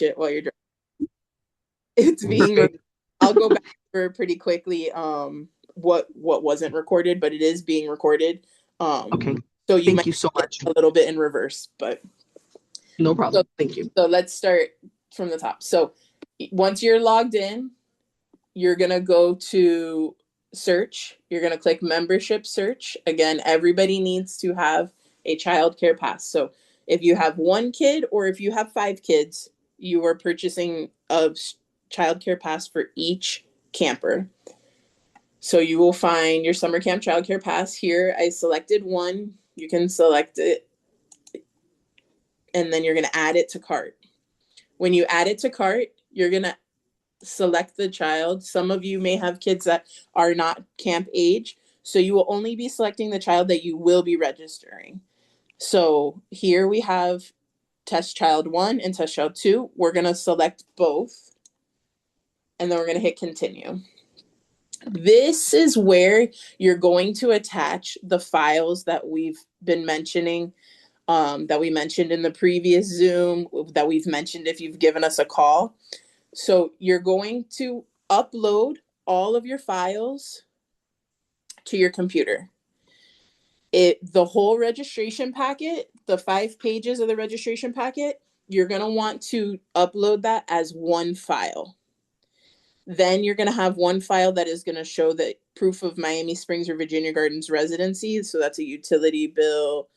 it while you're driving. It's being. I'll go back for pretty quickly. What wasn't recorded, but it is being recorded. Okay. So you Thank might you so get much. a little bit in reverse, but No so problem. Thank you. so let's start from the top. So once you're logged in, you're gonna go to search. You're gonna click membership search. Again, everybody needs to have a child care pass. So if you have one kid or if you have 5 kids, you are purchasing a child care pass for each camper. So you will find your summer camp child care pass here. I selected one. You can select it and then you're going to add it to cart. When you add it to cart, you're going to select the child. Some of you may have kids that are not camp age, so you will only be selecting the child that you will be registering. So here we have test child 1 and test child 2. We're going to select both and then we're going to hit continue. This is where you're going to attach the files that we've been mentioning, that we mentioned in the previous Zoom, that we've mentioned if you've given us a call. So you're going to upload all of your files to your computer. The whole registration packet, the 5 pages of the registration packet, you're going to want to upload that as one file. Then you're going to have one file that is going to show the proof of Miami Springs or Virginia Gardens residency. So that's a utility bill,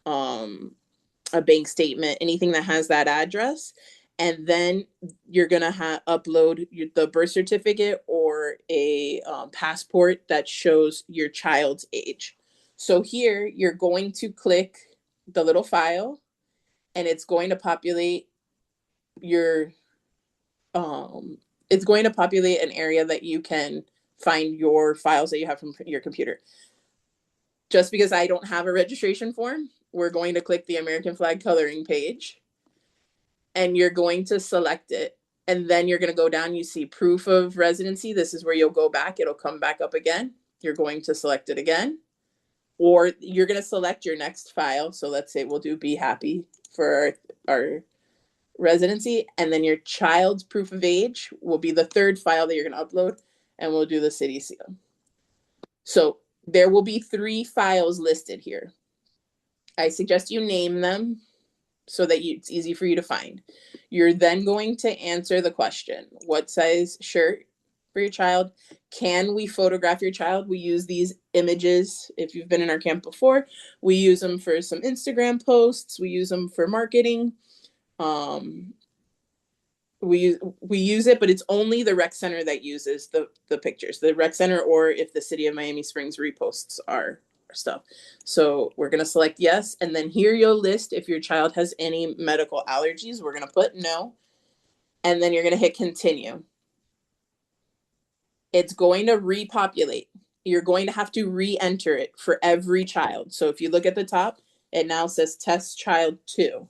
a bank statement, anything that has that address. And then you're going to upload the birth certificate or a passport that shows your child's age. So here you're going to click the little file and it's going to populate your it's going to populate an area that you can find your files that you have from your computer. Just because I don't have a registration form, we're going to click the American flag coloring page and you're going to select it. And then you're going to go down, you see proof of residency. This is where you'll go back. It'll come back up again. You're going to select it again, or you're going to select your next file. So let's say we'll do Be Happy for our residency, and then your child's proof of age will be the third file that you're going to upload, and we'll do the city seal. So there will be 3 files listed here. I suggest you name them so that it's easy for you to find. You're then going to answer the question, what size shirt for your child? Can we photograph your child? We use these images. If you've been in our camp before, we use them for some Instagram posts. We use them for marketing. We use it, but it's only the rec center that uses the pictures. The rec center, or if the city of Miami Springs reposts our stuff. So we're gonna select yes, and then here you'll list if your child has any medical allergies. We're gonna put no, and then you're gonna hit continue. It's going to repopulate. You're going to have to re-enter it for every child. So if you look at the top, it now says test child 2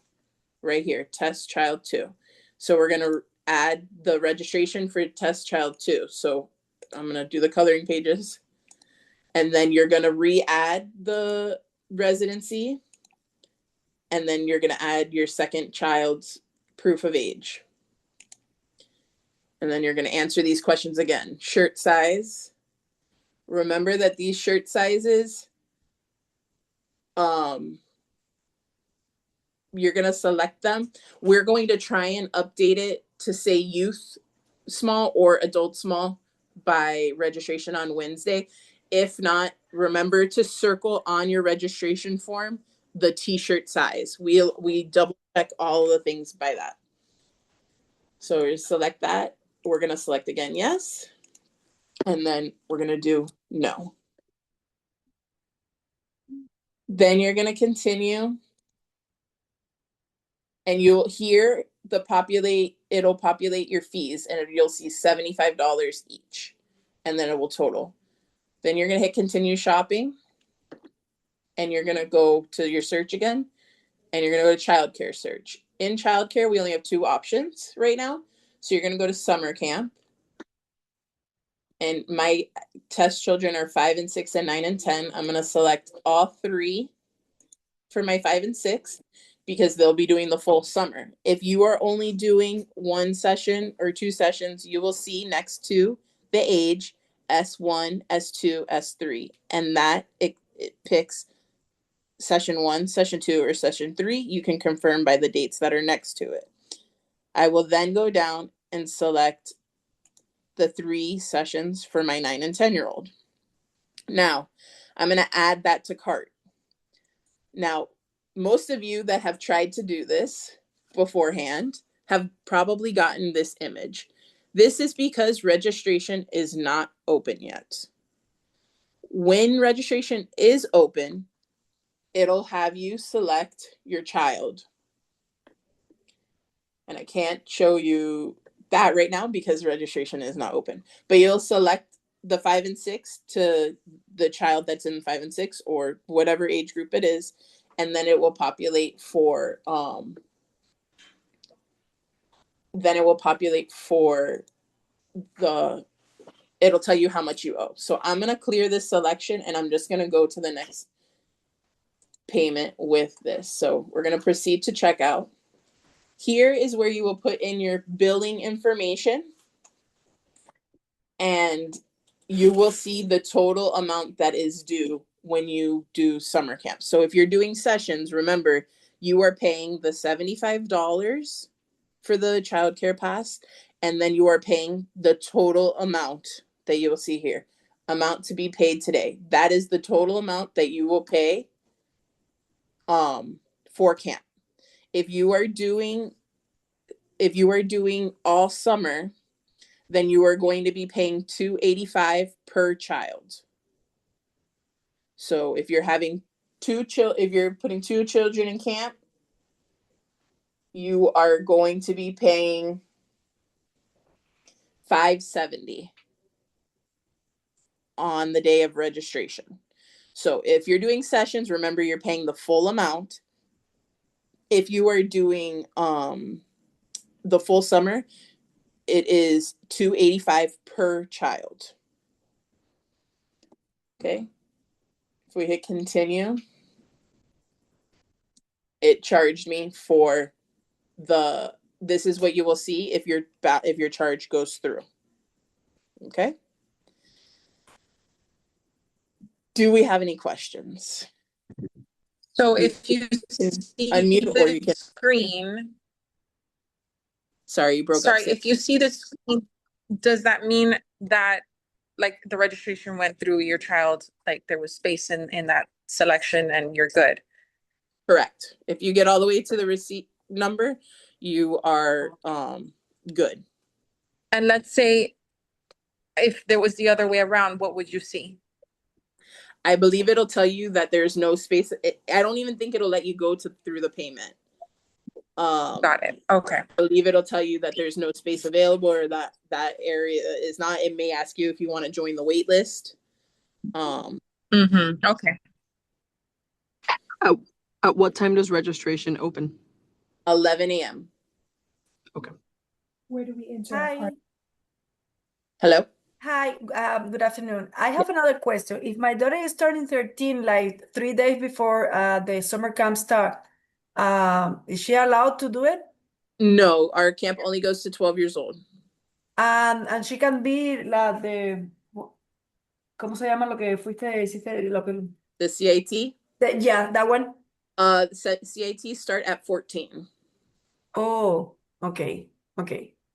right here, test child 2. So we're going to add the registration for test child 2. So I'm going to do the coloring pages. And then you're going to re-add the residency. And then you're going to add your second child's proof of age. And then you're going to answer these questions again. Shirt size. Remember that these shirt sizes, you're going to select them. We're going to try and update it to say youth small or adult small by registration on Wednesday. If not, remember to circle on your registration form the t-shirt size. We double check all of the things by that. So we select that. We're going to select again yes. And then we're going to do no. Then you're going to continue. And you'll hear it'll populate your fees, and you'll see $75 each. And then it will total. Then you're going to hit continue shopping. And you're going to go to your search again. And you're going to go to childcare search. In childcare, we only have 2 options right now. So you're going to go to summer camp. And my test children are 5 and 6 and 9 and 10. I'm going to select all 3 for my 5 and 6. because they'll be doing the full summer. If you are only doing one session or two sessions, you will see next to the age S1, S2, S3, and that it picks session 1, session 2, or session 3. You can confirm by the dates that are next to it. I will then go down and select the 3 sessions for my 9 and 10-year-old. Now, I'm going to add that to cart. Now, most of you that have tried to do this beforehand have probably gotten this image. This is because registration is not open yet. When registration is open, it'll have you select your child. And I can't show you that right now because registration is not open. But you'll select the 5 and 6 to the child that's in 5 and 6 or whatever age group it is, and then it will populate for it'll tell you how much you owe. So I'm going to clear this selection and I'm just going to go to the next payment with this. So we're going to proceed to checkout. Here is where you will put in your billing information and you will see the total amount that is due when you do summer camp. So if you're doing sessions, remember you are paying the $75 for the childcare pass, and then you are paying the total amount that you will see here. Amount to be paid today. That is the total amount that you will pay for camp. If you are doing all summer, then you are going to be paying $285 per child. So if you're having if you're putting 2 children in camp, you are going to be paying $570 on the day of registration. So if you're doing sessions, remember you're paying the full amount. If you are doing the full summer, it is $285 per child. Okay. If we hit continue, it charged me for this is what you will see if your charge goes through. Okay. Do we have any questions? So if you see unmute or you the can. screen, Sorry, you broke up. sorry, if you see the screen, does that mean that like the registration went through your child, like there was space in that selection and you're good? Correct. If you get all the way to the receipt number, you are good. And let's say if there was the other way around, what would you see? I believe it'll tell you that there's no space. I don't even think it'll let you go through the payment. Got it. Okay. I believe it'll tell you that there's no space available or that area is not. It may ask you if you want to join the wait list. Okay. At what time does registration open? 11 a.m. Okay. Where do we enter? Hi. Hello? Hi, good afternoon. I have another question. If my daughter is turning 13, like 3 days before the summer camp start, is she allowed to do it? No, our camp only goes to 12 years old. And she can be ¿cómo se llama lo que hiciste lo que The CIT? yeah, that one? CIT start at 14. Oh, okay.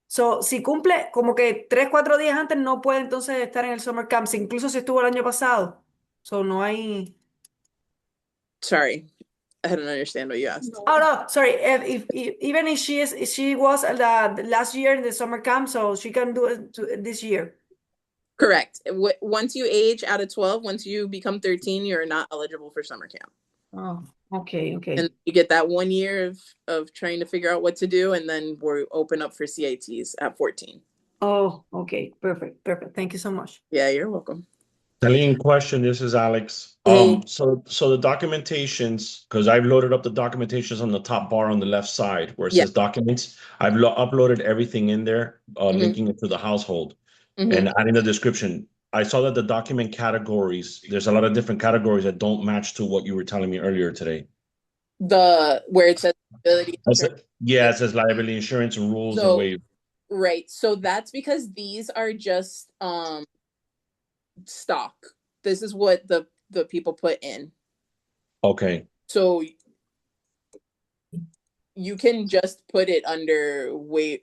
So, si cumple como que 3, 4 días antes no puede entonces estar en el summer camp, incluso si estuvo el año pasado. So, no hay. Sorry, I don't understand what you asked. Oh no, sorry. Even if she was the last year in the summer camp, so she can do it this year. Correct. Once you age out of 12, once you become 13, you're not eligible for summer camp. Oh, okay. And you get that 1 year of trying to figure out what to do, and then we're open up for CITs at 14. Oh, okay. Perfect. Thank you so much. Yeah, you're welcome. Telling question, this is Alex. Hey. So the documentations, because I've loaded up the documentations on the top bar on the left side where it says documents. I've uploaded everything in there, linking it to the household and adding the description. I saw that the document categories, there's a lot of different categories that don't match to what you were telling me earlier today. where it says liability insurance. Yeah, it says liability insurance and rules and So, waive. right. So that's because these are just stock. This is what the people put in. Okay. So you can just put it under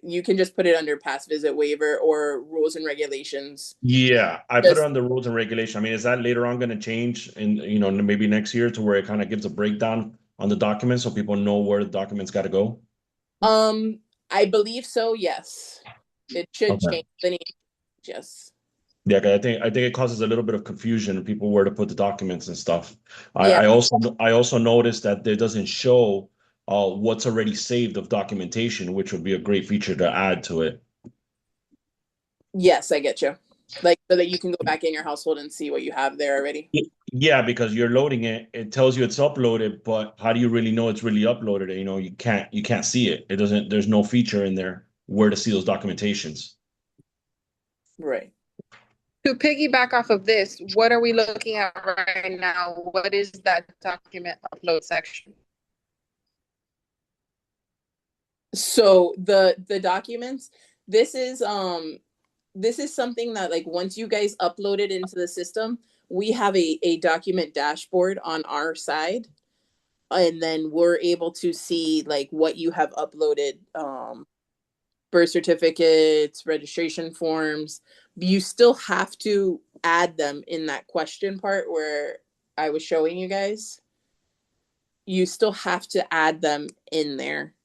you can just put it under past visit waiver or rules and regulations. Yeah, I put it on the rules and regulation. I mean, is that later on going to change in, maybe next year to where it kind of gives a breakdown on the documents so people know where the documents got to go? I believe so, yes. It should Okay. change the name. Yes. Yeah, 'cause I think it causes a little bit of confusion in people where to put the documents and stuff. Yeah. I also noticed that it doesn't show what's already saved of documentation, which would be a great feature to add to it. Yes, I get you. Like so that you can go back in your household and see what you have there already. Yeah, because you're loading it, it tells you it's uploaded, but how do you really know it's really uploaded? You can't see it. It doesn't, there's no feature in there where to see those documentations. Right. To piggyback off of this, what are we looking at right now? What is that document upload section? So the documents, this is something that like once you guys upload it into the system, we have a document dashboard on our side, and then we're able to see like what you have uploaded, birth certificates, registration forms. You still have to add them in that question part where I was showing you guys. You still have to add them in there.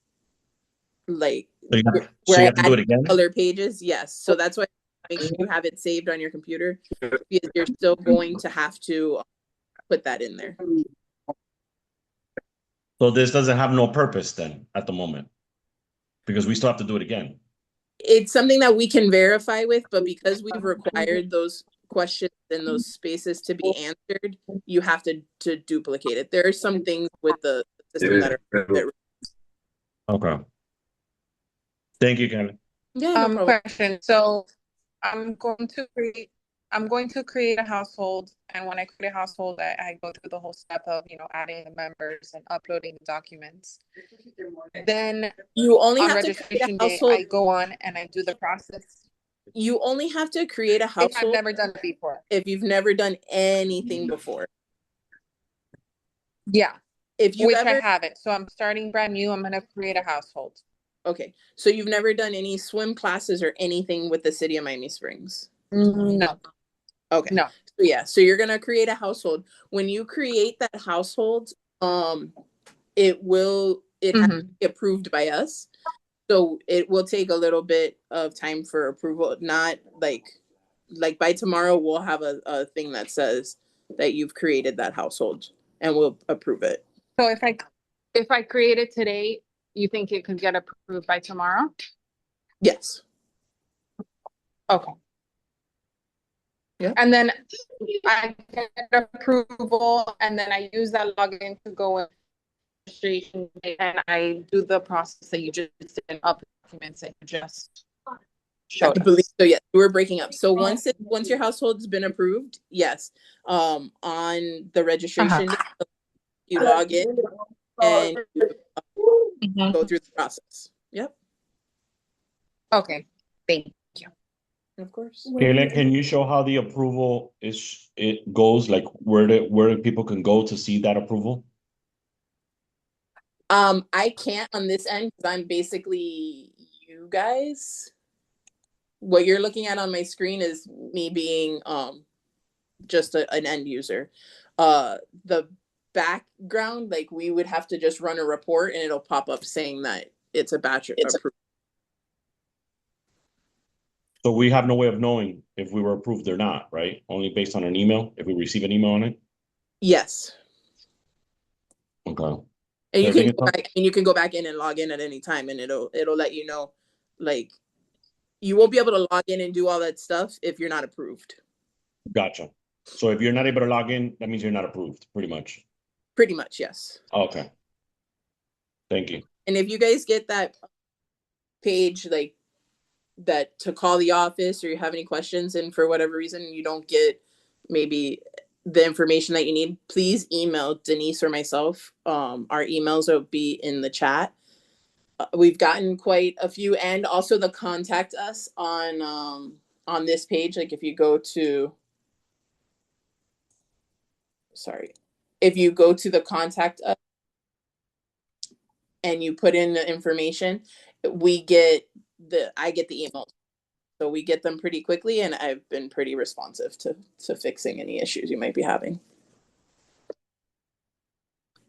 Like So where you I have to do it again? color pages, yes. So that's why make sure you have it saved on your computer, because you're still going to have to put that in there. So this doesn't have no purpose then at the moment, because we still have to do it again. It's something that we can verify with, but because we've required those questions and those spaces to be answered, you have to duplicate it. There are some things with the system that are Okay. Thank you, Kevin. yeah, no problem. Question. So I'm going to create a household, and when I create a household, I go through the whole step of adding the members and uploading the documents. Then You only on have to create registration a day, household. I go on and I do the process. You only have to create a household If I've never done it before. if you've never done anything before. Yeah. If you Which I haven't. So I'm starting brand new. I'm gonna create a household. Okay. So you've never done any swim classes or anything with the city of Miami Springs? No. Okay. No. So yeah, so you're gonna create a household. When you create that household, it has to be approved by us. So it will take a little bit of time for approval. Not like by tomorrow we'll have a thing that says that you've created that household and we'll approve it. So if I create it today, you think it could get approved by tomorrow? Yes. Okay. Yeah. And then I get approval, and then I use that login to go in registration, and I do the process that you just did, up documents that you just showed I believe us. so. Yes, we're breaking up. So once your household's been approved, yes, on the registration, you log in and you go through the process. Yep. Okay. Thank you. Of course. Kayla, can you show how the approval goes, like where people can go to see that approval? I can't on this end because I'm basically you guys. What you're looking at on my screen is me being just an end user. The background, like we would have to just run a report and it'll pop up saying that it's a batch approved. So we have no way of knowing if we were approved or not, right? Only based on an email, if we receive an email on it? Yes. Okay. And you can go back in and log in at any time and it'll let you know, like you won't be able to log in and do all that stuff if you're not approved. Gotcha. So if you're not able to log in, that means you're not approved, pretty much. Pretty much, yes. Okay. Thank you. And if you guys get that page, like that to call the office or you have any questions and for whatever reason you don't get maybe the information that you need, please email Denise or myself. Our emails will be in the chat. We've gotten quite a few, and also the contact us on this page. Like if you go to, if you go to the contact us and you put in the information, I get the emails. So we get them pretty quickly, and I've been pretty responsive to fixing any issues you might be having.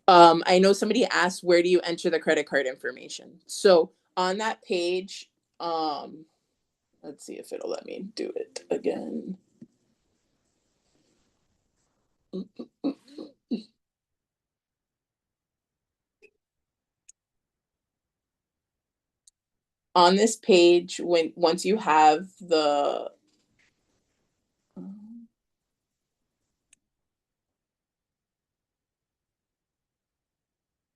I know somebody asked, where do you enter the credit card information? So on that page, let's see if it'll let me do it again. On this page, once you have the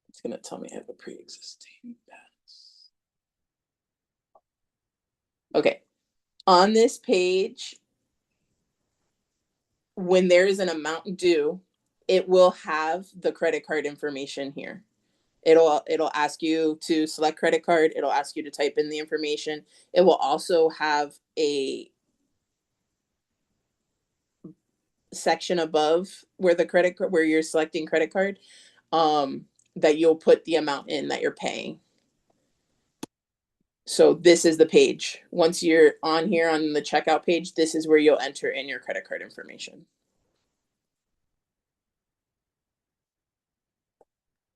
it's gonna tell me I have a pre-existing balance. Okay, on this page, when there is an amount due, it will have the credit card information here. It'll ask you to select credit card. It'll ask you to type in the information. It will also have a section above where where you're selecting credit card, that you'll put the amount in that you're paying. So this is the page. Once you're on here on the checkout page, this is where you'll enter in your credit card information.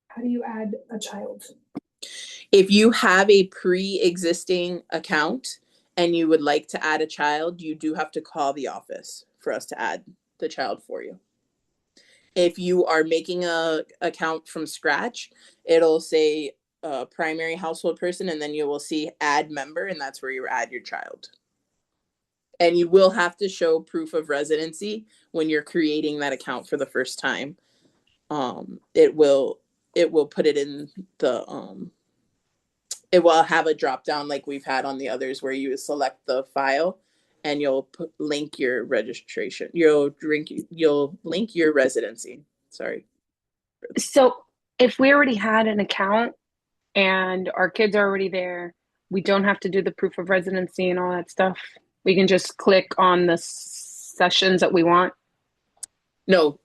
How do you add a child? If you have a pre-existing account and you would like to add a child, you do have to call the office for us to add the child for you. If you are making a account from scratch, it'll say primary household person, and then you will see add member, and that's where you add your child. And you will have to show proof of residency when you're creating that account for the first time. It will put it in the it will have a drop down like we've had on the others, where you select the file and you'll link your registration. You'll link your residency. Sorry. So if we already had an account and our kids are already there, we don't have to do the proof of residency and all that stuff. We can just click on the sessions that we want. No,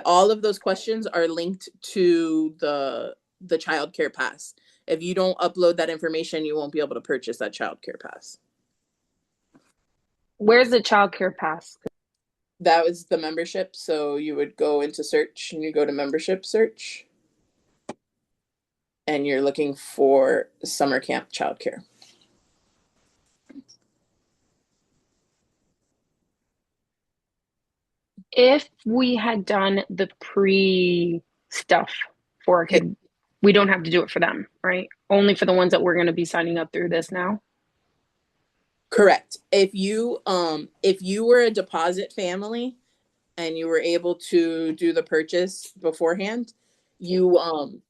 all of those questions are linked to the child care pass. If you don't upload that information, you won't be able to purchase that child care pass. Where's the child care pass? That was the membership. So you would go into search and you go to membership search. And you're looking for summer camp childcare. If we had done the pre stuff for a kid, we don't have to do it for them, right? Only for the ones that we're going to be signing up through this now. Correct. If you were a deposit family and you were able to do the purchase beforehand, you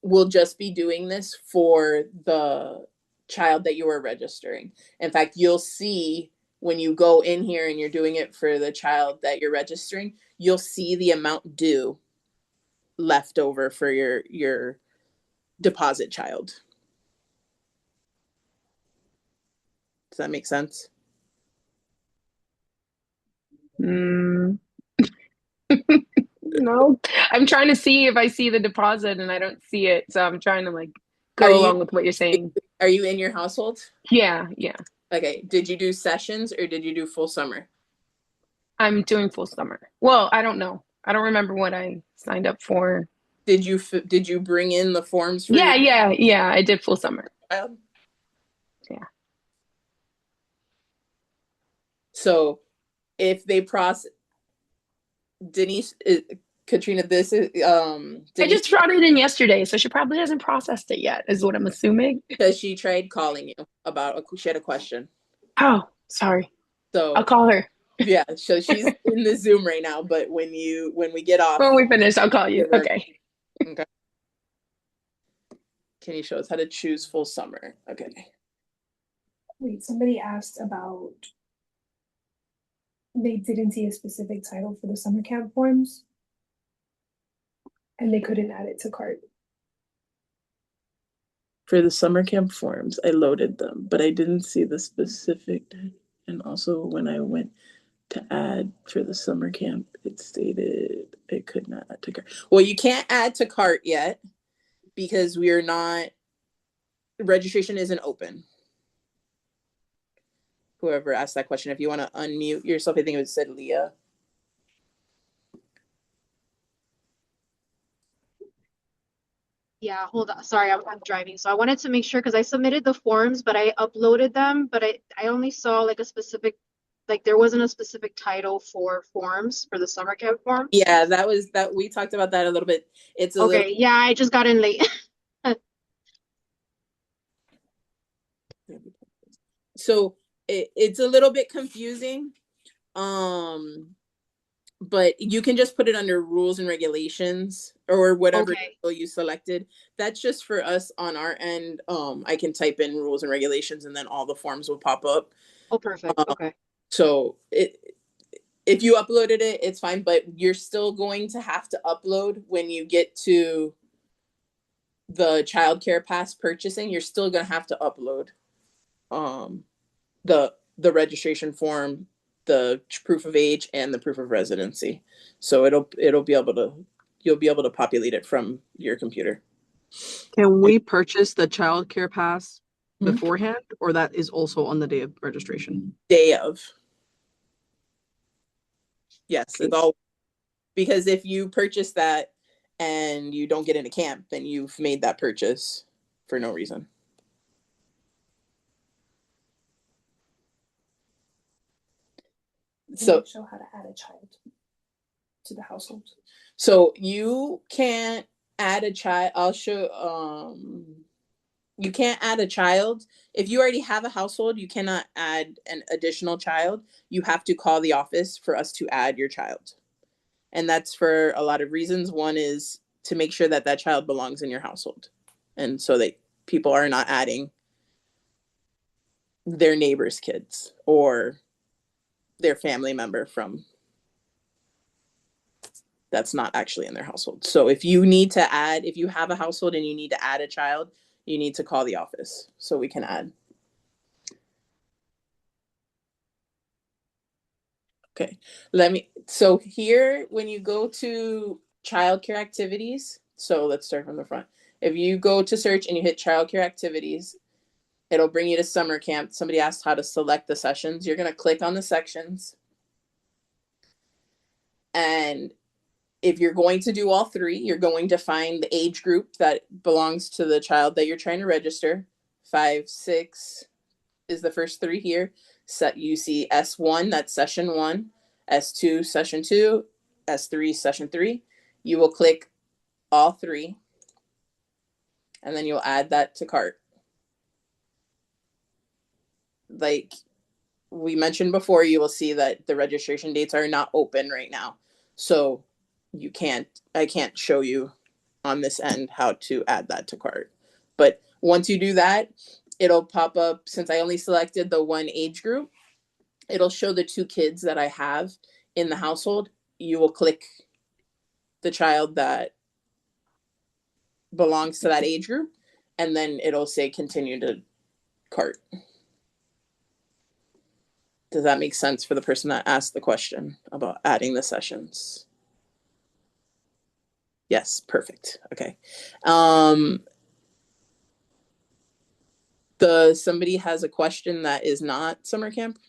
will just be doing this for the child that you were registering. In fact, you'll see when you go in here and you're doing it for the child that you're registering, you'll see the amount due left over for your deposit child. Does that make sense? No, I'm trying to see if I see the deposit and I don't see it. So I'm trying to like go along with what you're saying. Are you in your household? Yeah. Okay. Did you do sessions or did you do full summer? I'm doing full summer. Well, I don't know. I don't remember what I signed up for. Did you bring in the forms for Yeah. I did full summer. Yeah. So if they process, Denise, Katrina, this is Denise, I just brought it in yesterday, so she probably hasn't processed it yet, is what I'm assuming. because she tried calling you about she had a question. Oh, sorry. So I'll call her. Yeah, so she's in the Zoom right now, but when we get off, When we finish, I'll call you. Okay. Okay. Can you show us how to choose full summer? Okay. Wait, somebody asked about they didn't see a specific title for the summer camp forms. and they couldn't add it to cart. For the summer camp forms, I loaded them, but I didn't see the specific. And also when I went to add for the summer camp, it stated it could not add to cart. Well, you can't add to cart yet because we are not, registration isn't open. Whoever asked that question, if you want to unmute yourself, I think it said Leah. Yeah, hold on. Sorry, I'm driving. So I wanted to make sure because I submitted the forms, but I uploaded them, but I only saw like a specific, like there wasn't a specific title for forms for the summer camp forms. Yeah, that we talked about that a little bit. It's a okay. Yeah, I just got in late. So it's a little bit confusing. But you can just put it under rules and regulations or whatever you selected. That's just for us on our end. I can type in rules and regulations and then all the forms will pop up. Oh, perfect. Okay. So if you uploaded it, it's fine, but you're still going to have to upload when you get to the childcare pass purchasing. You're still going to have to upload the registration form, the proof of age, and the proof of residency. So you'll be able to populate it from your computer. Can we purchase the child care pass beforehand, or that is also on the day of registration? Day of. Yes, it's all, because if you purchase that and you don't get into camp, then you've made that purchase for no reason. So show how to add a child to the household. So you can't add a child. I'll show. You can't add a child if you already have a household. You cannot add an additional child. You have to call the office for us to add your child, and that's for a lot of reasons. One is to make sure that that child belongs in your household, and so that people are not adding their neighbor's kids or their family member from that's not actually in their household. So if you have a household and you need to add a child, you need to call the office so we can add. Okay, so here, when you go to childcare activities, so let's start from the front. If you go to search and you hit childcare activities, it'll bring you to summer camp. Somebody asked how to select the sessions. You're going to click on the sections. And if you're going to do all three, you're going to find the age group that belongs to the child that you're trying to register. 5, 6 is the first three here. So you see S1, that's session 1, S2, session 2, S3, session 3. You will click all three, and then you'll add that to cart. Like we mentioned before, you will see that the registration dates are not open right now. So I can't show you on this end how to add that to cart. But once you do that, it'll pop up, since I only selected the one age group, it'll show the 2 kids that I have in the household. You will click the child that belongs to that age group, and then it'll say continue to cart. Does that make sense for the person that asked the question about adding the sessions? Yes, perfect. Okay. Somebody has a question that is not summer camp.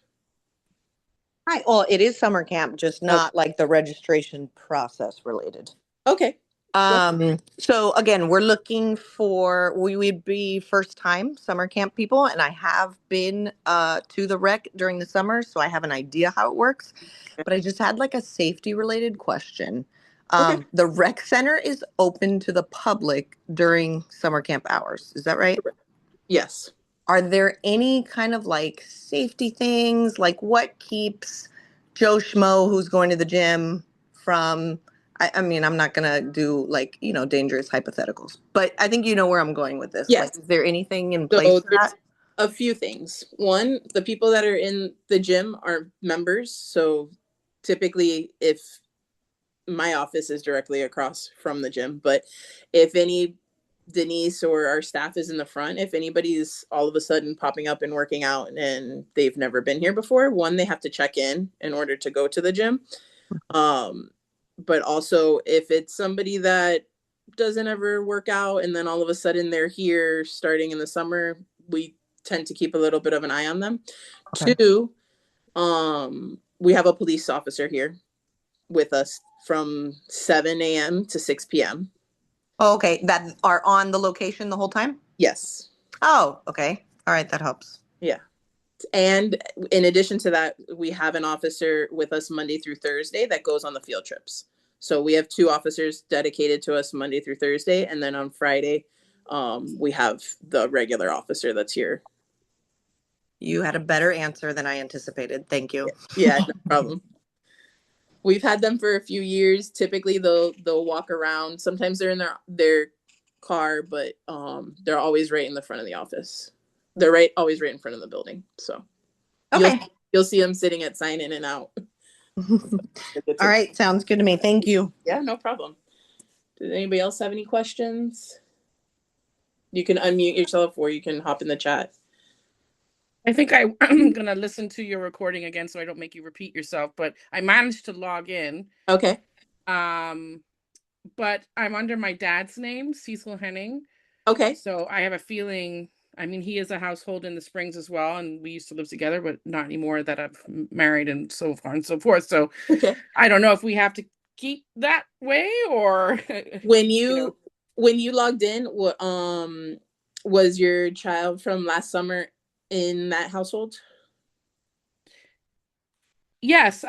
Hi. Well, it is summer camp, just not like the registration process related. Okay. So again, we're looking for, we would be first time summer camp people, and I have been to the rec during the summer, so I have an idea how it works, but I just had like a safety related question. The rec center is open to the public during summer camp hours. Is that right? Yes. Are there any kind of like safety things? Like what keeps Joe Schmo who's going to the gym from, I mean, I'm not going to do like, dangerous hypotheticals, but I think you know where I'm going with this. Yes. Like, is there anything in place for that? A few things. One, the people that are in the gym are members. So typically if my office is directly across from the gym, but if any Denise or our staff is in the front, if anybody's all of a sudden popping up and working out and they've never been here before, one, they have to check in order to go to the gym. But also if it's somebody that doesn't ever work out and then all of a sudden they're here starting in the summer, we tend to keep a little bit of an eye on them. Okay. Two, we have a police officer here with us from 7 a.m. to 6 p.m. Oh, okay. That are on the location the whole time? Yes. Oh, okay. All right. That helps. Yeah. And in addition to that, we have an officer with us Monday through Thursday that goes on the field trips. So we have 2 officers dedicated to us Monday through Thursday. And then on Friday, we have the regular officer that's here. You had a better answer than I anticipated. Thank you. Yeah, no problem. We've had them for a few years. Typically they'll walk around. Sometimes they're in their car, but they're always right in the front of the office. They're always right in front of the building. So okay. You'll see them sitting at sign in and out. All right. Sounds good to me. Thank you. Yeah, no problem. Does anybody else have any questions? You can unmute yourself or you can hop in the chat. I think I'm going to listen to your recording again so I don't make you repeat yourself, but I managed to log in. Okay. But I'm under my dad's name, Cecil Henning. Okay. So I have a feeling, I mean, he is a household in the Springs as well, and we used to live together, but not anymore that I've married and so on and so forth. So okay. I don't know if we have to keep that way or when you logged in, was your child from last summer in that household? Yes.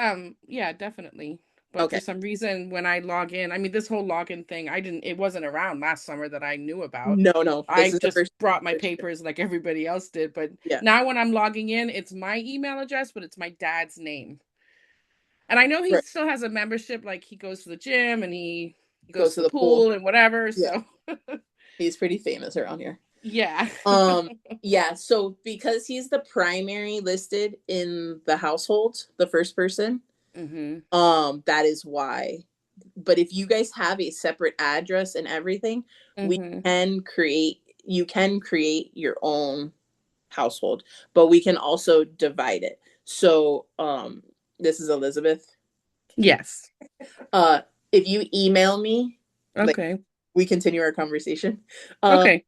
Yeah, definitely. But okay. For some reason, when I log in, I mean, this whole login thing, it wasn't around last summer that I knew about. No. I just brought my papers like everybody else did. But now when I'm logging in, it's my email address, but it's my dad's name. And I know he still has a membership, like he goes to the gym and he goes to the pool and whatever. So he's pretty famous around here. Yeah. Yeah. So because he's the primary listed in the household, the first person, that is why. But if you guys have a separate address and everything, you can create your own household, but we can also divide it. So, this is Elizabeth. Yes. If you email me, okay, we continue our conversation. Okay.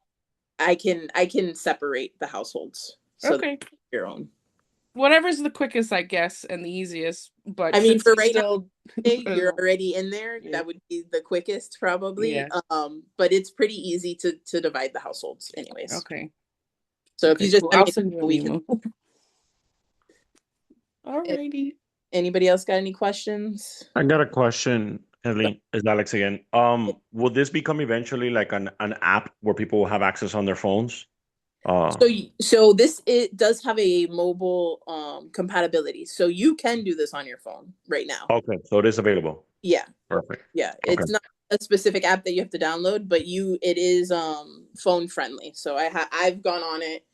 I can separate the households. So okay. Your own. Whatever's the quickest, I guess, and the easiest. But I mean, for right now, you're already in there. Yeah. That would be the quickest, probably. Yeah. But it's pretty easy to divide the households, anyways. Okay. So if you just, I'll send you an email. Alrighty. Anybody else got any questions? I got a question. Kathleen, it's Alex again. Will this become eventually like an app where people will have access on their phones? So it does have a mobile compatibility, so you can do this on your phone right now. Okay, so it is available. Yeah. Perfect. Yeah, it's not a specific app that you have to download, but it is phone friendly. So I've gone on it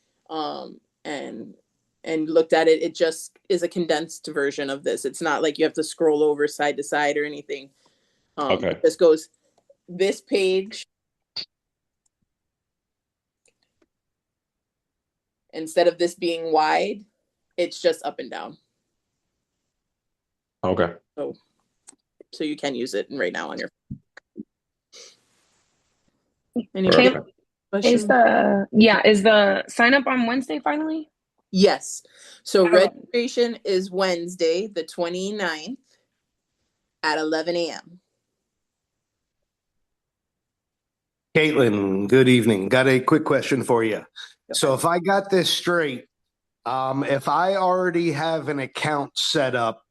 and looked at it. It just is a condensed version of this. It's not like you have to scroll over side to side or anything. Okay. It just goes this page. Instead of this being wide, it's just up and down. Okay. So you can use it right now on your phone. Is the sign up on Wednesday finally? Yes. So registration is Wednesday, the 29th at 11 a.m. Caitlin, good evening. Got a quick question for you. So if I got this straight, if I already have an account set up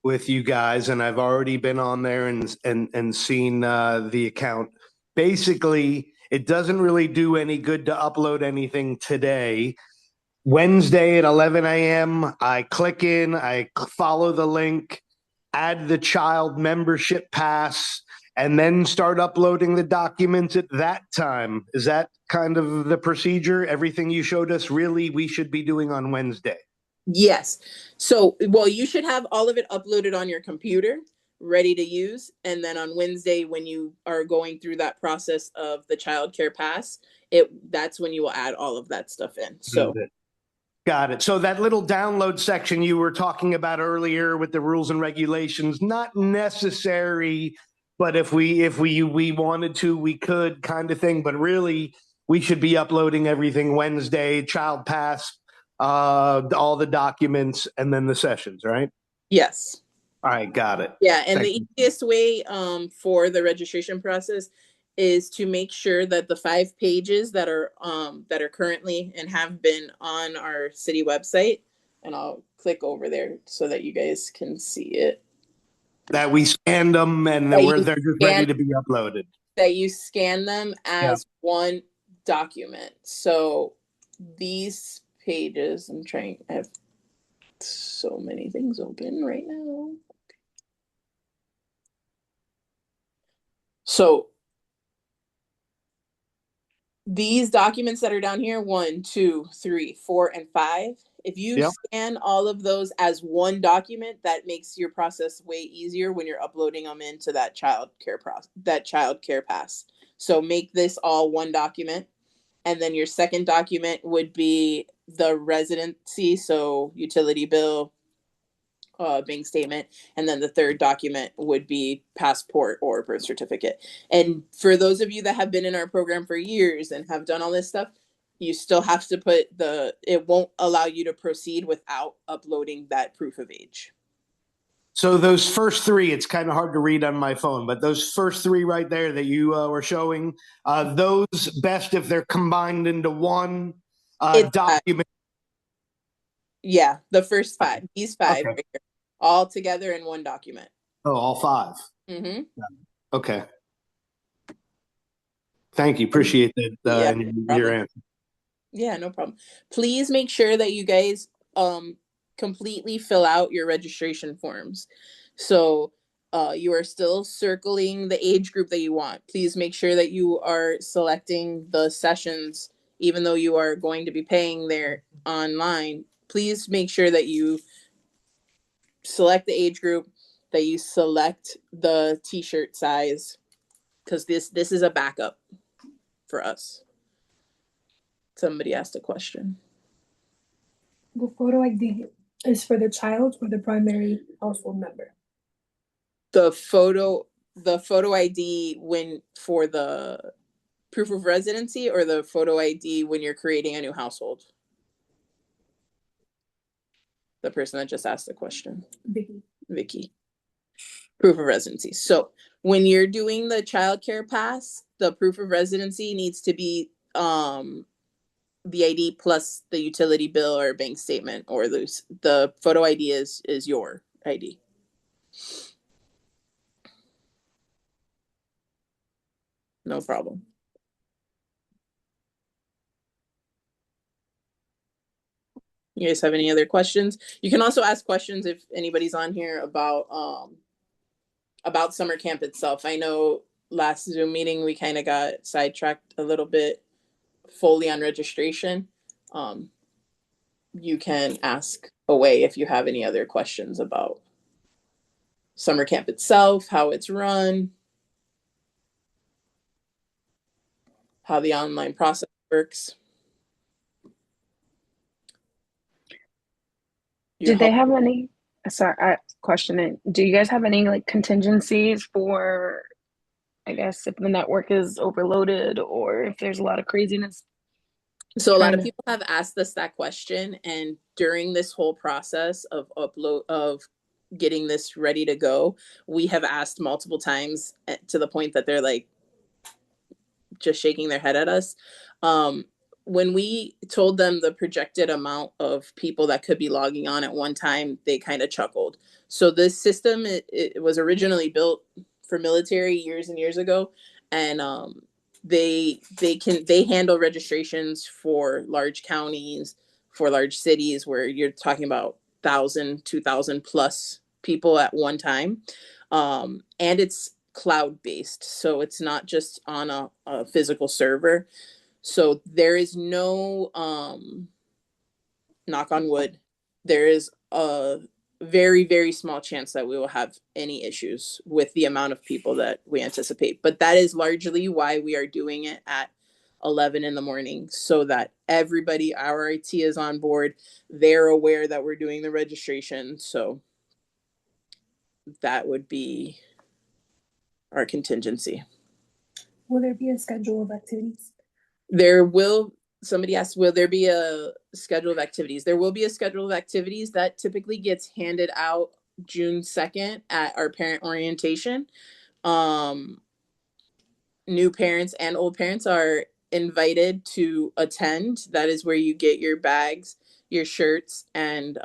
with you guys and I've already been on there and seen the account, basically it doesn't really do any good to upload anything today. Wednesday at 11 a.m., I click in, I follow the link, add the child membership pass, and then start uploading the documents at that time. Is that kind of the procedure? Everything you showed us, really, we should be doing on Wednesday? Yes. So, well, you should have all of it uploaded on your computer, ready to use. And then on Wednesday, when you are going through that process of the child care pass, that's when you will add all of that stuff in. So got it. So that little download section you were talking about earlier with the rules and regulations, not necessary, but if we wanted to, we could, kind of thing. But really, we should be uploading everything Wednesday, child pass, all the documents, and then the sessions, right? Yes. All right, got it. Yeah, and Thank the you. easiest way for the registration process is to make sure that the 5 pages that are currently and have been on our city website, and I'll click over there so that you guys can see it. That we scanned them and they're just ready to be uploaded. That you scan them as one document. So these pages, I have so many things open right now. So these documents that are down here, 1, 2, 3, 4, and 5, if you scan all of those as one document, that makes your process way easier when you're uploading them into that child care pass. So make this all one document. And then your second document would be the residency, so utility bill, bank statement, and then the third document would be passport or birth certificate. And for those of you that have been in our program for years and have done all this stuff, you still have to put it won't allow you to proceed without uploading that proof of age. So those first 3, it's kind of hard to read on my phone, but those first 3 right there that you were showing, those best if they're combined into one document. Yeah, the first 5, these 5 right here, all together in one document. Oh, all 5. Mm-hmm. Okay. Thank you. Appreciate that. Your answer. Yeah, no problem. Please make sure that you guys completely fill out your registration forms. So you are still circling the age group that you want. Please make sure that you are selecting the sessions, even though you are going to be paying there online. Please make sure that you select the age group, that you select the t-shirt size, because this is a backup for us. Somebody asked a question. The photo ID is for the child or the primary household member? The photo ID for the proof of residency, or the photo ID when you're creating a new household? The person that just asked the question. Vicky. Proof of residency. So when you're doing the child care pass, the proof of residency needs to be the ID plus the utility bill or bank statement, or the photo ID is your ID. No problem. You guys have any other questions? You can also ask questions if anybody's on here about summer camp itself. I know last Zoom meeting we kind of got sidetracked a little bit fully on registration. You can ask away if you have any other questions about summer camp itself, how it's run, how the online process works. Did they have any, sorry, questioning, do you guys have any like contingencies for, I guess, if the network is overloaded or if there's a lot of craziness? So a lot of people have asked us that question, and during this whole process of getting this ready to go, we have asked multiple times to the point that they're like just shaking their head at us. When we told them the projected amount of people that could be logging on at one time, they kind of chuckled. So this system, it was originally built for military years and years ago, and they handle registrations for large counties, for large cities where you're talking about 1,000, 2,000 plus people at one time, and it's cloud-based, so it's not just on a physical server. So there is no knock on wood, there is very, very small chance that we will have any issues with the amount of people that we anticipate. But that is largely why we are doing it at 11 in the morning, so that everybody, our IT is on board. They're aware that we're doing the registration. So that would be our contingency. Will there be a schedule of activities? Somebody asked, will there be a schedule of activities? There will be a schedule of activities that typically gets handed out June 2nd at our parent orientation. New parents and old parents are invited to attend. That is where you get your bags, your shirts, and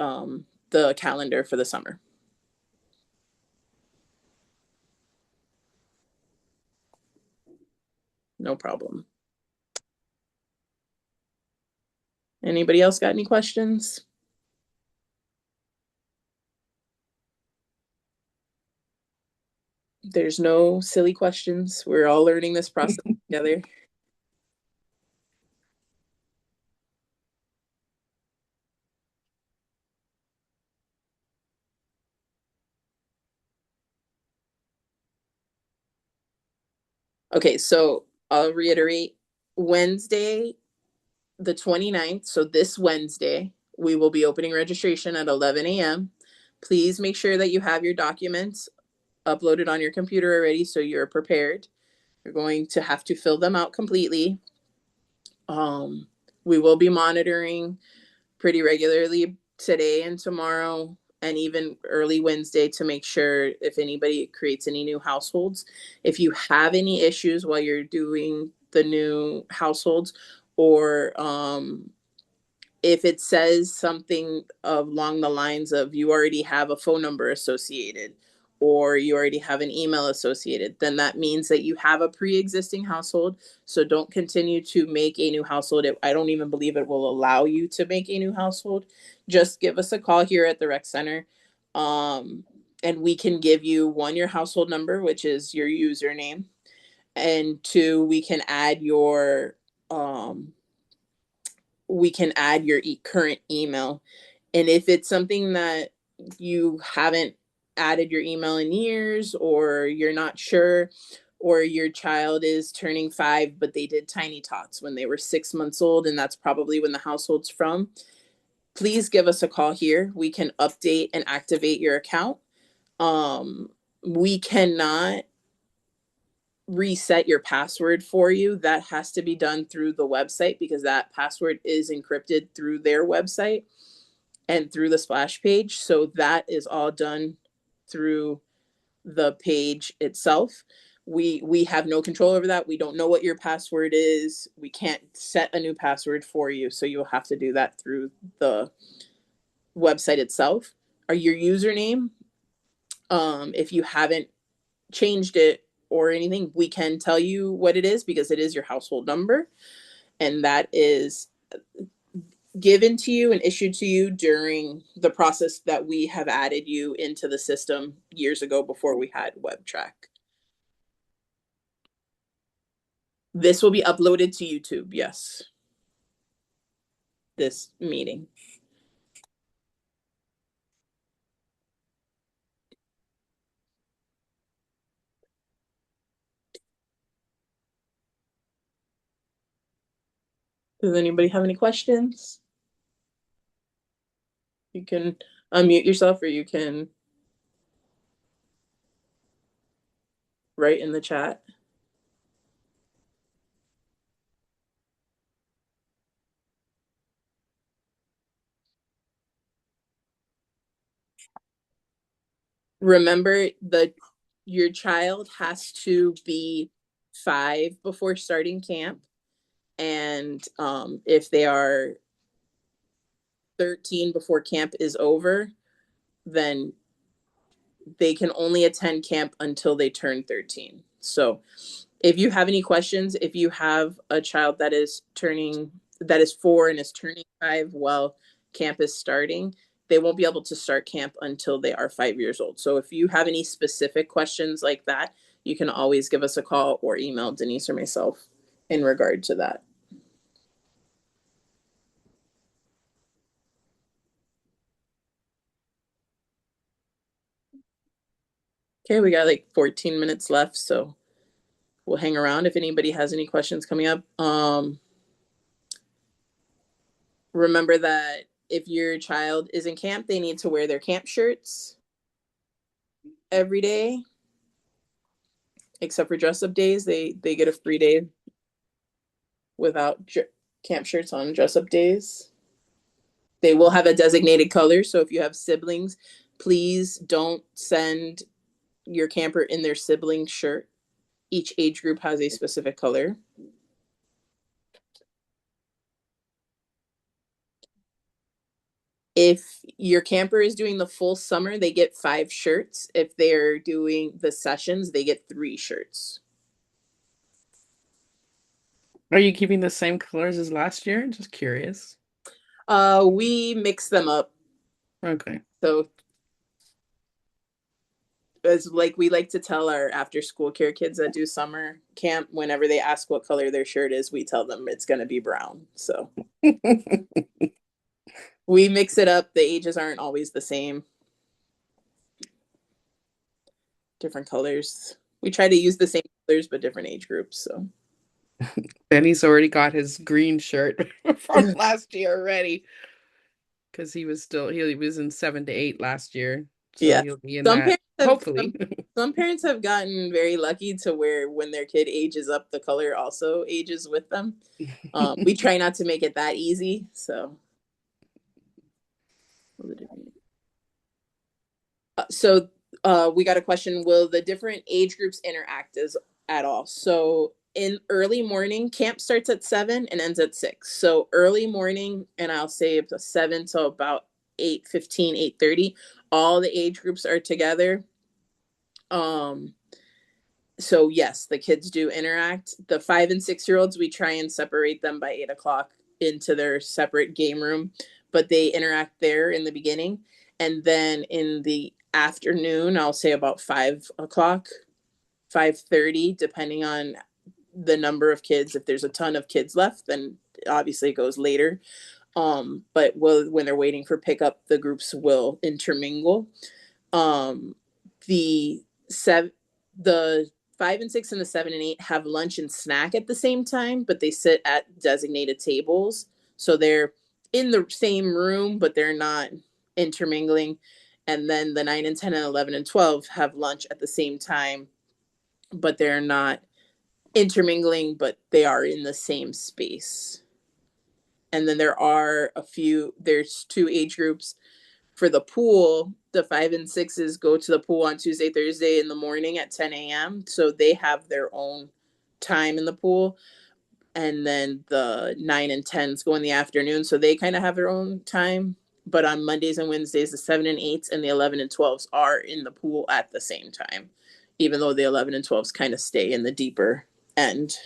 the calendar for the summer. No problem. Anybody else got any questions? There's no silly questions. We're all learning this process together. Okay, so I'll reiterate. Wednesday, the 29th, so this Wednesday, we will be opening registration at 11 a.m. Please make sure that you have your documents uploaded on your computer already so you're prepared. You're going to have to fill them out completely. We will be monitoring pretty regularly today and tomorrow and even early Wednesday to make sure if anybody creates any new households. If you have any issues while you're doing the new households, or if it says something along the lines of you already have a phone number associated or you already have an email associated, then that means that you have a pre-existing household. So don't continue to make a new household. I don't even believe it will allow you to make a new household. Just give us a call here at the rec center. And we can give you, 1, your household number, which is your username. And 2, we can add your current email. And if it's something that you haven't added your email in years, or you're not sure, or your child is turning 5, but they did Tiny Tots when they were 6 months old, and that's probably when the household's from, please give us a call here. We can update and activate your account. We cannot reset your password for you. That has to be done through the website, because that password is encrypted through their website and through the splash page. So that is all done through the page itself. We have no control over that. We don't know what your password is. We can't set a new password for you. So you'll have to do that through the website itself. Or your username, if you haven't changed it or anything, we can tell you what it is, because it is your household number, and that is given to you and issued to you during the process that we have added you into the system years ago before we had WebTrack. This will be uploaded to YouTube, yes. This meeting. Does anybody have any questions? You can unmute yourself, or you can write in the chat. Remember that your child has to be 5 before starting camp. And if they are 13 before camp is over, then they can only attend camp until they turn 13. So if you have any questions, if you have a child that is 4 and is turning 5 while camp is starting, they won't be able to start camp until they are 5 years old. So if you have any specific questions like that, you can always give us a call or email Denise or myself in regard to that. Okay, we got like 14 minutes left, so we'll hang around if anybody has any questions coming up. Remember that if your child is in camp, they need to wear their camp shirts every day, except for dress up days. They get a free day without camp shirts on dress up days. They will have a designated color, so if you have siblings, please don't send your camper in their sibling shirt. Each age group has a specific color. If your camper is doing the full summer, they get 5 shirts. If they're doing the sessions, they get 3 shirts. Are you keeping the same colors as last year? Just curious. We mix them up. Okay. So it's like we like to tell our after school care kids that do summer camp, whenever they ask what color their shirt is, we tell them it's going to be brown. So we mix it up. The ages aren't always the same. Different colors. We try to use the same colors, but different age groups. So Benny's already got his green shirt from last year already. Because he was in 7 to 8 last year. So yeah. he'll be in that, hopefully. Some parents have gotten very lucky to where when their kid ages up, the color also ages with them. We try not to make it that easy. So we got a question. Will the different age groups interact at all? So in early morning, camp starts at 7 and ends at 6. So early morning, and I'll say 7 to about 8:15, 8:30, all the age groups are together. So yes, the kids do interact. The 5 and 6-year-olds, we try and separate them by 8 o'clock into their separate game room, but they interact there in the beginning. And then in the afternoon, I'll say about 5 o'clock, 5:30, depending on the number of kids. If there's a ton of kids left, then obviously it goes later. But when they're waiting for pickup, the groups will intermingle. The 5 and 6 and the 7 and 8 have lunch and snack at the same time, but they sit at designated tables. So they're in the same room, but they're not intermingling. And then the 9 and 10 and 11 and 12 have lunch at the same time, but they're not intermingling, but they are in the same space. And then there's 2 age groups for the pool. The 5 and 6s go to the pool on Tuesday, Thursday in the morning at 10 a.m. So they have their own time in the pool. And then the 9 and 10s go in the afternoon. So they kind of have their own time. But on Mondays and Wednesdays, the 7 and 8s and the 11 and 12s are in the pool at the same time, even though the 11 and 12s kind of stay in the deeper end.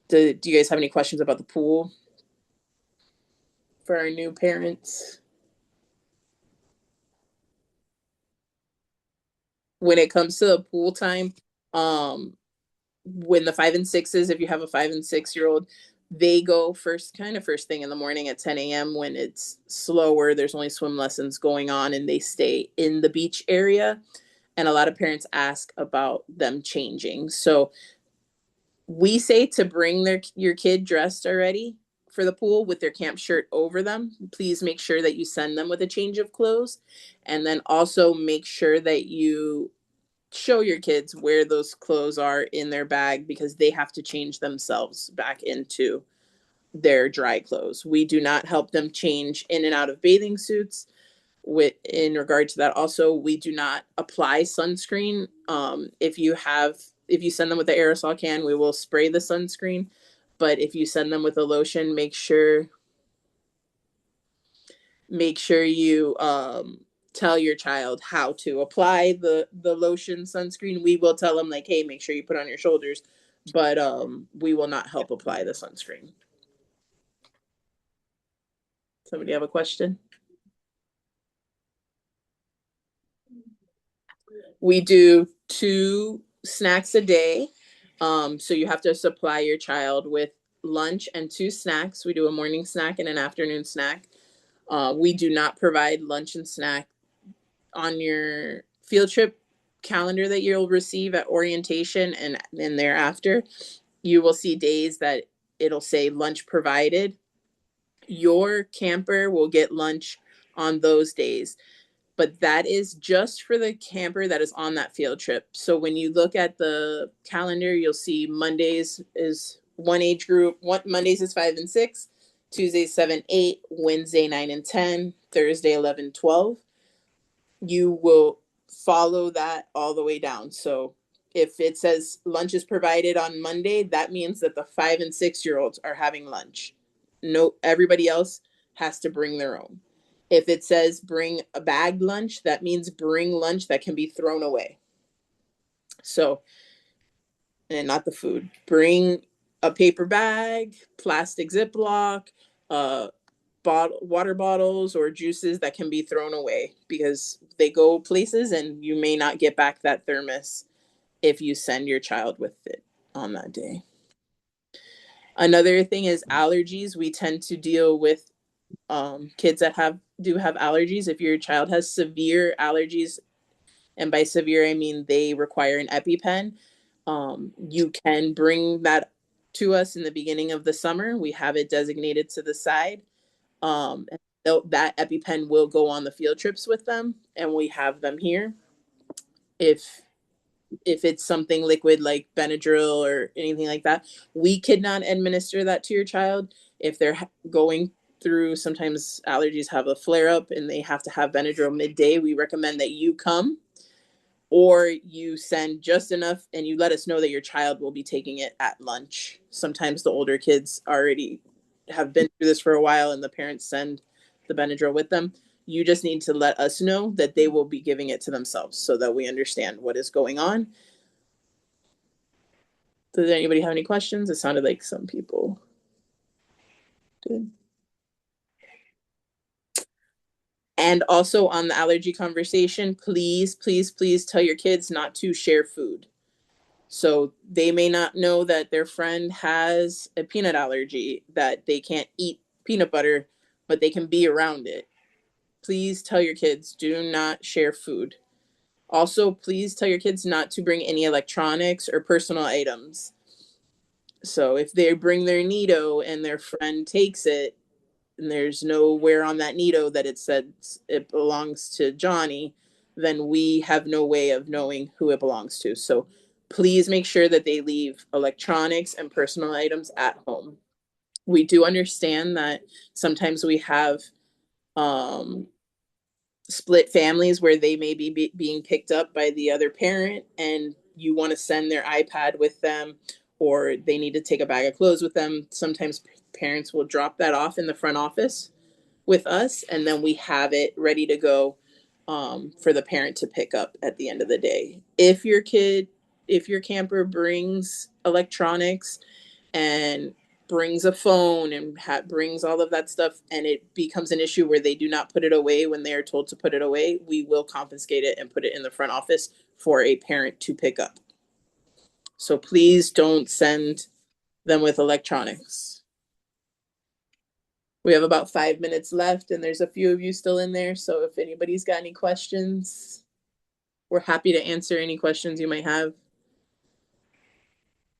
Do you guys have any questions about the pool for our new parents? When it comes to the pool time, when the 5 and 6s, if you have a 5 and 6-year-old, they go first thing in the morning at 10 a.m. when it's slower. There's only swim lessons going on, and they stay in the beach area. And a lot of parents ask about them changing. So we say to bring your kid dressed already for the pool with their camp shirt over them. Please make sure that you send them with a change of clothes. And then also make sure that you show your kids where those clothes are in their bag, because they have to change themselves back into their dry clothes. We do not help them change in and out of bathing suits. In regard to that, also, we do not apply sunscreen. If you send them with the aerosol can, we will spray the sunscreen. But if you send them with a lotion, make sure you tell your child how to apply the lotion sunscreen. We will tell them, like, hey, make sure you put on your shoulders, but we will not help apply the sunscreen. Somebody have a question? We do 2 snacks a day. So you have to supply your child with lunch and 2 snacks. We do a morning snack and an afternoon snack. We do not provide lunch and snack on your field trip calendar that you'll receive at orientation and thereafter, you will see days that it'll say lunch provided. Your camper will get lunch on those days, but that is just for the camper that is on that field trip. So when you look at the calendar, you'll see Mondays is one age group. Mondays is 5 and 6, Tuesdays 7, 8, Wednesday 9 and 10, Thursday 11, 12. You will follow that all the way down. So if it says lunch is provided on Monday, that means that the 5 and 6-year-olds are having lunch. No, everybody else has to bring their own. If it says bring a bagged lunch, that means bring lunch that can be thrown away. So, and not the food. Bring a paper bag, plastic Ziploc, water bottles or juices that can be thrown away, because they go places and you may not get back that thermos if you send your child with it on that day. Another thing is allergies. We tend to deal with kids that do have allergies. If your child has severe allergies, and by severe I mean they require an EpiPen, you can bring that to us in the beginning of the summer. We have it designated to the side. That EpiPen will go on the field trips with them, and we have them here. If it's something liquid like Benadryl or anything like that, we could not administer that to your child. If they're going through, sometimes allergies have a flare up and they have to have Benadryl midday, we recommend that you come, or you send just enough and you let us know that your child will be taking it at lunch. Sometimes the older kids already have been through this for a while and the parents send the Benadryl with them. You just need to let us know that they will be giving it to themselves so that we understand what is going on. Does anybody have any questions? It sounded like some people did. And also on the allergy conversation, please, please, please tell your kids not to share food. So they may not know that their friend has a peanut allergy, that they can't eat peanut butter, but they can be around it. Please tell your kids, do not share food. Also, please tell your kids not to bring any electronics or personal items. So if they bring their Nido and their friend takes it, and there's nowhere on that Nido that it said it belongs to Johnny, then we have no way of knowing who it belongs to. So please make sure that they leave electronics and personal items at home. We do understand that sometimes we have split families where they may be being picked up by the other parent, and you want to send their iPad with them, or they need to take a bag of clothes with them. Sometimes parents will drop that off in the front office with us, and then we have it ready to go for the parent to pick up at the end of the day. If your camper brings electronics and brings a phone and brings all of that stuff, and it becomes an issue where they do not put it away when they are told to put it away, we will confiscate it and put it in the front office for a parent to pick up. So please don't send them with electronics. We have about 5 minutes left, and there's a few of you still in there. So if anybody's got any questions, we're happy to answer any questions you might have.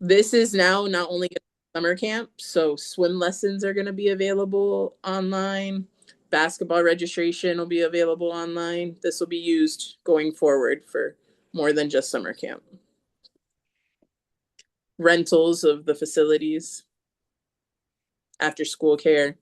This is now not only summer camp, so swim lessons are going to be available online. Basketball registration will be available online. This will be used going forward for more than just summer camp. Rentals of the facilities, after school care.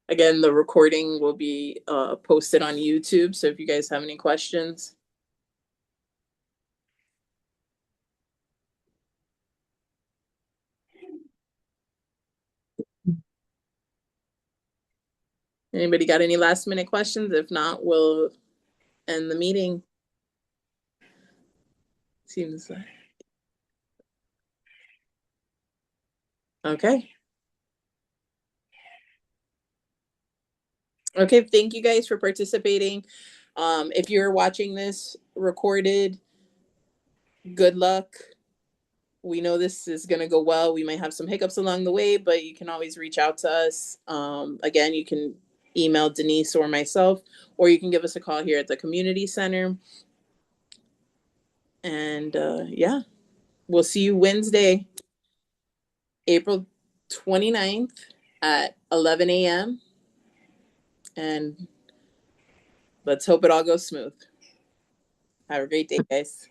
Again, the recording will be posted on YouTube. So if you guys have any questions. Anybody got any last minute questions? If not, we'll end the meeting. Seems like. Okay. Okay, thank you guys for participating. If you're watching this recorded, good luck. We know this is going to go well. We might have some hiccups along the way, but you can always reach out to us. Again, you can email Denise or myself, or you can give us a call here at the community center. And yeah, we'll see you Wednesday, April 29th at 11 a.m. And let's hope it all goes smooth. Have a great day, guys.